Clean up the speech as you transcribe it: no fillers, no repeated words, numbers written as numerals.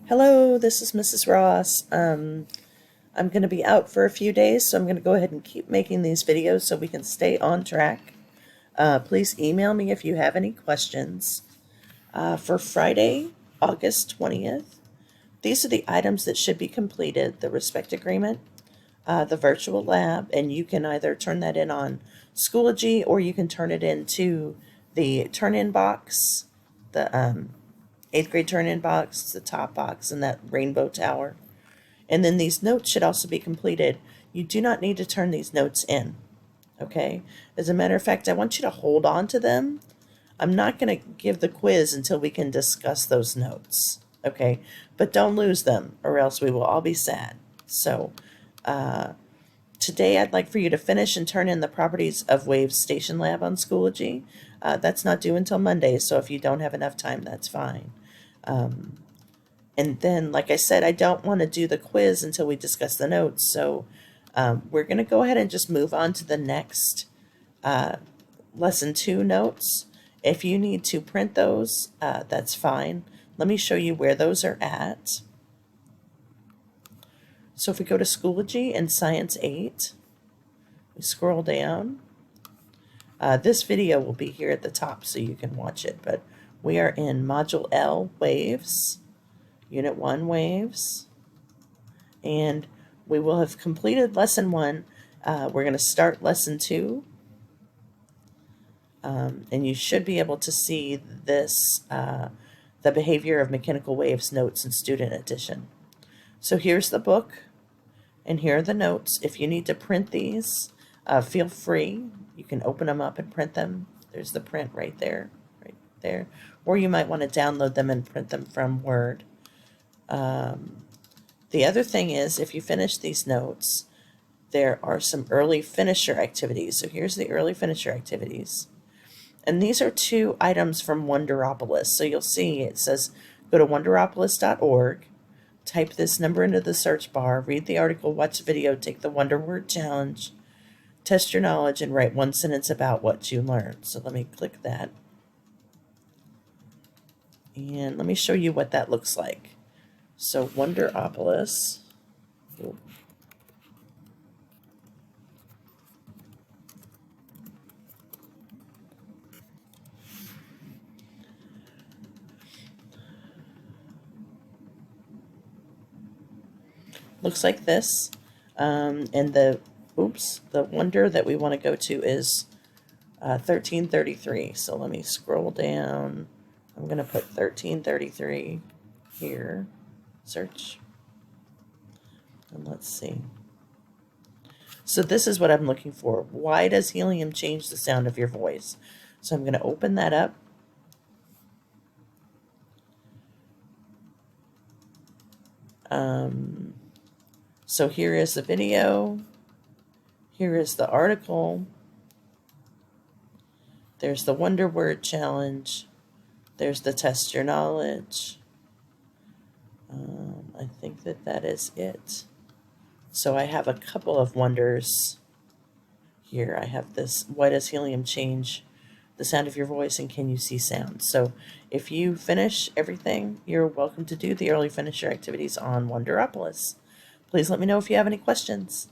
Hello, this is Mrs. Ross. I'm going to be out for a few days, so I'm going to go ahead and keep making these videos so we can stay on track. Please email me if you have any questions. For Friday, August 20th, these are the items that should be completed: the respect agreement, the virtual lab, and you can either turn that in on Schoology or you can turn it into the turn-in box, the 8th grade turn-in box, the top box, and that rainbow tower. And then these notes should also be completed. You do not need to turn these notes in, okay? As a matter of fact, I want you to hold on to them. I'm not going to give the quiz until we can discuss those notes, okay? But don't lose them, or else we will all be sad. So today I'd like for you to finish and turn in the properties of waves station lab on Schoology. That's not due until Monday, so if you don't have enough time, that's fine. And then, like I said, I don't want to do the quiz until we discuss the notes. So we're going to go ahead and just move on to the next lesson 2 notes. If you need to print those, that's fine. Let me show you where those are at. So if we go to Schoology and Science 8, we scroll down. This video will be here at the top so you can watch it, but we are in Module L, Waves, Unit 1, Waves, and we will have completed Lesson 1. We're going to start Lesson 2, and you should be able to see this, the behavior of mechanical waves notes in Student Edition. So here's the book, and here are the notes. If you need to print these, feel free. You can open them up and print them. There's the print right there. Or you might want to download them and print them from Word. The other thing is, if you finish these notes, there are some early finisher activities. So here's the early finisher activities. And these are 2 items from Wonderopolis. So you'll see it says go to wonderopolis.org, type this number into the search bar, read the article, watch the video, take the Wonder Word Challenge, test your knowledge, and write 1 sentence about what you learned. So let me click that. And let me show you what that looks like. So Wonderopolis. Looks like this. And the wonder that we want to go to is 1333. So let me scroll down. I'm going to put 1333 here. Search. And let's see. So this is what I'm looking for. Why does helium change the sound of your voice? So I'm going to open that up. So here is the video. Here is the article. There's the Wonder Word Challenge. There's the Test Your Knowledge. I think that is it. So I have a couple of wonders here. I have this, why does helium change the sound of your voice, and can you see sound? So if you finish everything, you're welcome to do the early finisher activities on Wonderopolis. Please let me know if you have any questions.